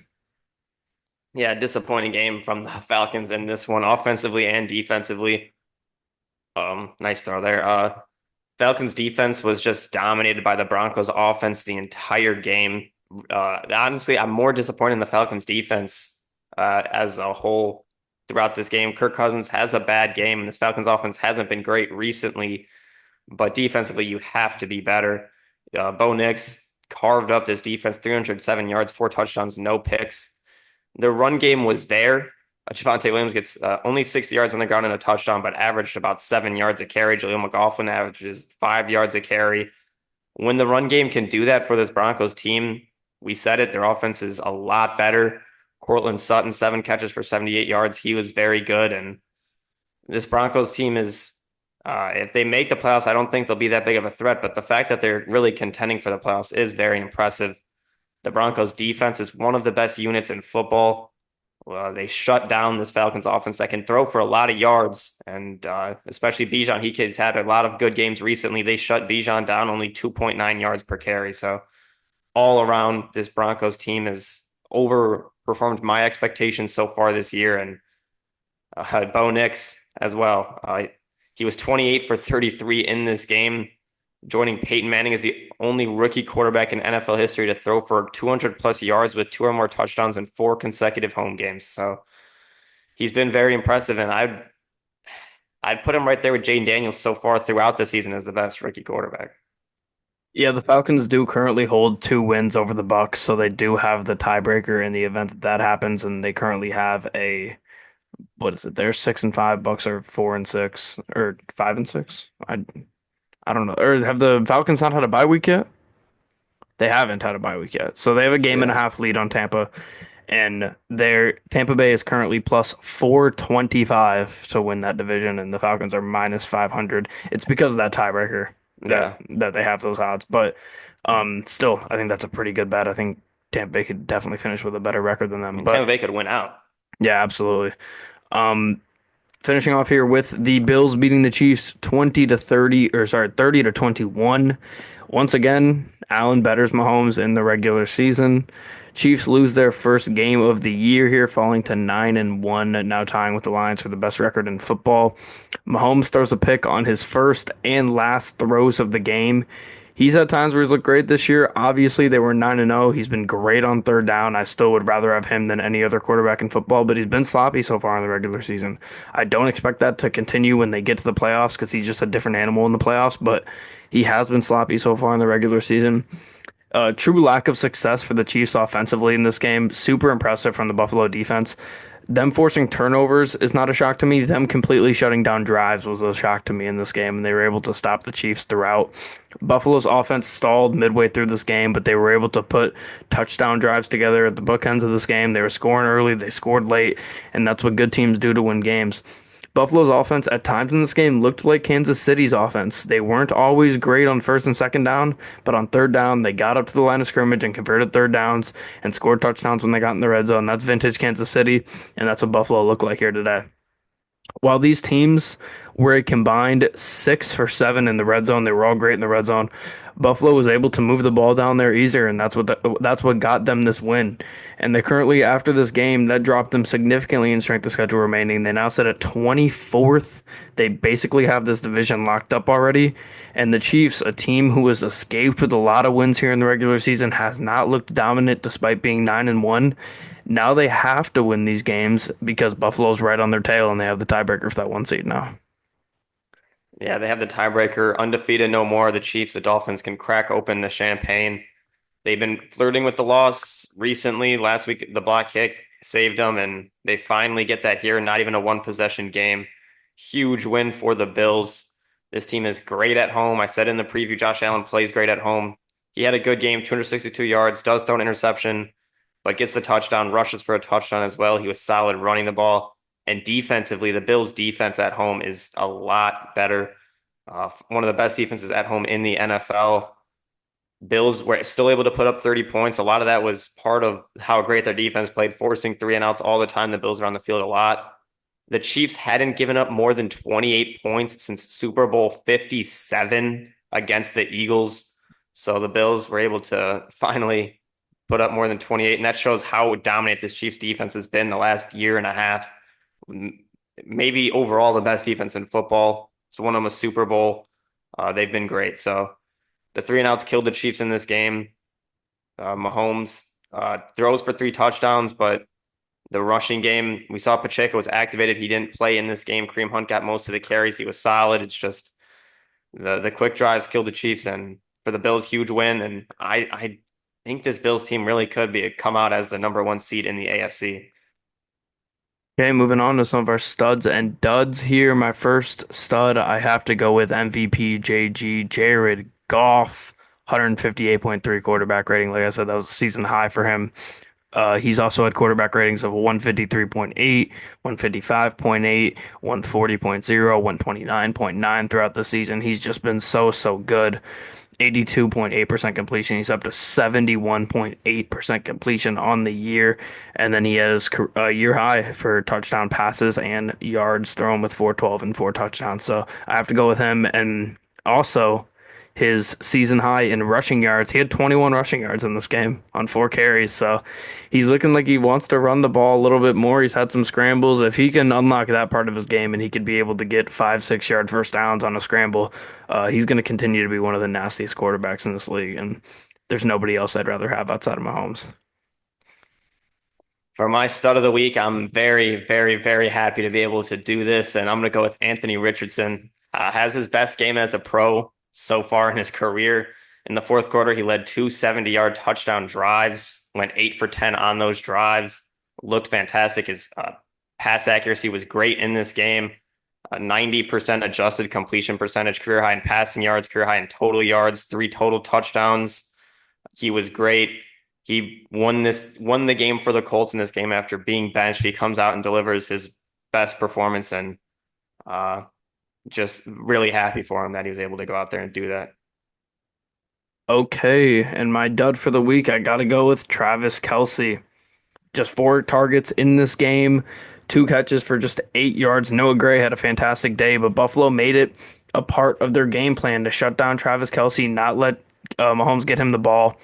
Yeah, disappointing game from the Falcons in this one, offensively and defensively. Nice throw there. Falcons defense was just dominated by the Broncos offense the entire game. Honestly, I'm more disappointed in the Falcons defense as a whole throughout this game. Kirk Cousins has a bad game, and this Falcons offense hasn't been great recently, but defensively, you have to be better. Bo Nix carved up this defense, 307 yards, 4 touchdowns, no picks. The run game was there. Javonte Williams gets only 60 yards on the ground and a touchdown, but averaged about 7 yards a carry. Jaleel McLaughlin averages 5 yards a carry. When the run game can do that for this Broncos team, we said it, their offense is a lot better. Cortland Sutton, 7 catches for 78 yards. He was very good. And this Broncos team is, if they make the playoffs, I don't think they'll be that big of a threat. But the fact that they're really contending for the playoffs is very impressive. The Broncos defense is one of the best units in football. They shut down this Falcons offense that can throw for a lot of yards, and especially Bijan. He's had a lot of good games recently. They shut Bijan down only 2.9 yards per carry. So all around, this Broncos team has overperformed my expectations so far this year, and Bo Nix as well. He was 28 for 33 in this game, joining Peyton Manning as the only rookie quarterback in NFL history to throw for 200 plus yards with 2 or more touchdowns in 4 consecutive home games. So he's been very impressive, and I'd put him right there with Jaden Daniels so far throughout the season as the best rookie quarterback. Yeah, the Falcons do currently hold 2 wins over the Bucks, so they do have the tiebreaker in the event that that happens, and they currently have a what is it? They're 6-5. Bucks are 4-6 or 5-6. I don't know. Or have the Falcons not had a bye week yet? They haven't had a bye week yet. So they have a game and a Yeah. half lead on Tampa. And their Tampa Bay is currently plus 425 to win that division, and the Falcons are minus 500. It's because of that tiebreaker Yeah. that they have those odds. But still, I think that's a pretty good bet. I think Tampa Bay could definitely finish with a better record than I them. mean, Tampa But Bay could win out. yeah, absolutely. Um, Finishing off here with the Bills beating the Chiefs 20-30, or sorry, 30-21. Once again, Allen betters Mahomes in the regular season. Chiefs lose their first game of the year here, falling to 9-1, now tying with the Lions for the best record in football. Mahomes throws a pick on his first and last throws of the game. He's had times where he's looked great this year. Obviously, they were 9-0. He's been great on third down. I still would rather have him than any other quarterback in football, but he's been sloppy so far in the regular season. I don't expect that to continue when they get to the playoffs because he's just a different animal in the playoffs, but he has been sloppy so far in the regular season. True lack of success for the Chiefs offensively in this game. Super impressive from the Buffalo defense. Them forcing turnovers is not a shock to me. Them completely shutting down drives was a shock to me in this game, and they were able to stop the Chiefs throughout. Buffalo's offense stalled midway through this game, but they were able to put touchdown drives together at the bookends of this game. They were scoring early, they scored late, and that's what good teams do to win games. Buffalo's offense at times in this game looked like Kansas City's offense. They weren't always great on first and second down, but on third down, they got up to the line of scrimmage and converted third downs and scored touchdowns when they got in the red zone. That's vintage Kansas City, and that's what Buffalo looked like here today. While these teams were a combined 6 for 7 in the red zone, they were all great in the red zone. Buffalo was able to move the ball down there easier, and that's what got them this win. And they currently, after this game, that dropped them significantly in strength of schedule remaining. They now sit at 24th. They basically have this division locked up already. And the Chiefs, a team who has escaped with a lot of wins here in the regular season, has not looked dominant despite being 9-1. Now they have to win these games because Buffalo's right on their tail and they have the tiebreaker for that one seed now. Yeah, they have the tiebreaker, undefeated no more. The Chiefs, the Dolphins can crack open the champagne. They've been flirting with the loss recently. Last week, the block kick saved them, and they finally get that here. Not even a one possession game. Huge win for the Bills. This team is great at home. I said in the preview, Josh Allen plays great at home. He had a good game, 262 yards, does throw an interception, but gets the touchdown, rushes for a touchdown as well. He was solid running the ball. And defensively, the Bills' defense at home is a lot better. One of the best defenses at home in the NFL. Bills were still able to put up 30 points. A lot of that was part of how great their defense played, forcing three and outs all the time. The Bills are on the field a lot. The Chiefs hadn't given up more than 28 points since Super Bowl 57 against the Eagles. So the Bills were able to finally put up more than 28, and that shows how dominant this Chiefs defense has been the last year and a half. Maybe overall the best defense in football. It's won them a Super Bowl. They've been great. So the three and outs killed the Chiefs in this game. Mahomes throws for 3 touchdowns, but the rushing game, we saw Pacheco was activated. He didn't play in this game. Kareem Hunt got most of the carries. He was solid. It's just the quick drives killed the Chiefs, and for the Bills, huge win. And I think this Bills team really could be come out as the #1 seed in the AFC. Okay, moving on to some of our studs and duds here. My first stud, I have to go with MVP JG Jared Goff, 158.3 quarterback rating. Like I said, that was a season high for him. He's also had quarterback ratings of 153.8, 155.8, 140.0, 129.9 throughout the season. He's just been so good. 82.8% completion. He's up to 71.8% completion on the year. And then he has a year high for touchdown passes and yards thrown with 412 and 4 touchdowns. So I have to go with him. And also his season high in rushing yards. He had 21 rushing yards in this game on 4 carries. So he's looking like he wants to run the ball a little bit more. He's had some scrambles. If he can unlock that part of his game and he could be able to get 5, 6 yard first downs on a scramble, he's going to continue to be one of the nastiest quarterbacks in this league. And there's nobody else I'd rather have outside of Mahomes. For my stud of the week, I'm very happy to be able to do this, and I'm going to go with Anthony Richardson. Has his best game as a pro so far in his career. In the fourth quarter, he led 2 70-yard touchdown drives, went 8 for 10 on those drives, looked fantastic. His pass accuracy was great in this game. 90% adjusted completion percentage, career high in passing yards, career high in total yards, 3 total touchdowns. He was great. He won the game for the Colts in this game after being benched. He comes out and delivers his best performance, and just really happy for him that he was able to go out there and do that. Okay, and my dud for the week, I got to go with Travis Kelce. Just 4 targets in this game, 2 catches for just 8 yards. Noah Gray had a fantastic day, but Buffalo made it a part of their game plan to shut down Travis Kelce, not let Mahomes get him the ball.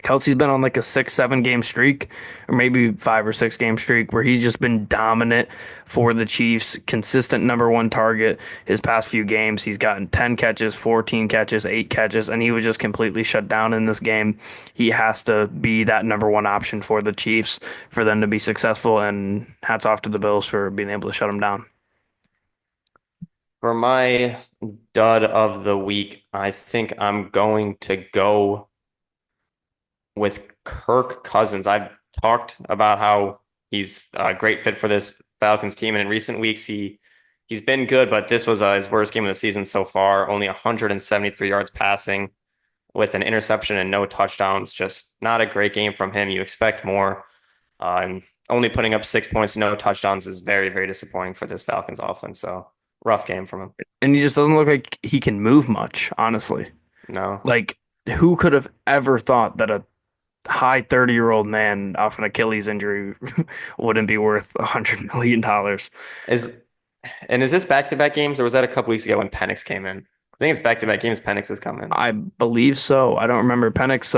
Kelsey's been on like a 6, 7 game streak, or maybe 5 or 6 game streak, where he's just been dominant for the Chiefs, consistent number one target. His past few games, he's gotten 10 catches, 14 catches, 8 catches, and he was just completely shut down in this game. He has to be that number one option for the Chiefs for them to be successful, and hats off to the Bills for being able to shut him down. For my dud of the week, I think I'm going to go with Kirk Cousins. I've talked about how he's a great fit for this Falcons team, and in recent weeks he's been good, but this was his worst game of the season so far. Only 173 yards passing with an interception and no touchdowns. Just not a great game from him. You expect more. And only putting up 6 points, no touchdowns is very, very disappointing for this Falcons offense. So rough game from him. And he just doesn't look like he can move much, honestly. No. Like, who could have ever thought that a high 30-year-old man off an Achilles injury wouldn't be worth $100 million? Is is this back-to-back games or was that a couple weeks ago when Penix came in? I think it's back-to-back games Penix has come in. I believe so. I don't remember Penix.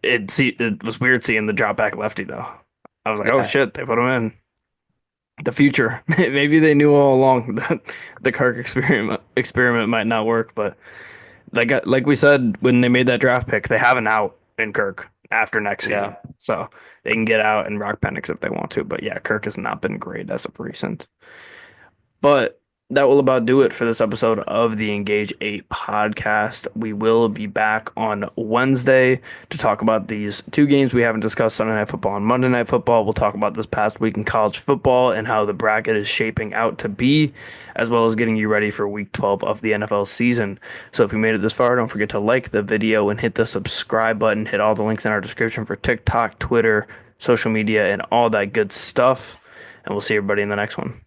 It was weird seeing the drop back lefty though. I was like, oh Yeah. shit, they put him in. The future. Maybe they knew all along that the Kirk experiment might not work, but like we said when they made that draft pick, they have an out in Kirk after next season, Yeah. so they can get out and rock Penix if they want to. But yeah, Kirk has not been great as of recent. But that will about do it for this episode of the Engage 8 podcast. We will be back on Wednesday to talk about these two games we haven't discussed, Sunday Night Football and Monday Night Football. We'll talk about this past week in college football and how the bracket is shaping out to be, as well as getting you ready for week 12 of the NFL season. So if you made it this far, don't forget to like the video and hit the subscribe button. Hit all the links in our description for TikTok, Twitter, social media, and all that good stuff. And we'll see everybody in the next one.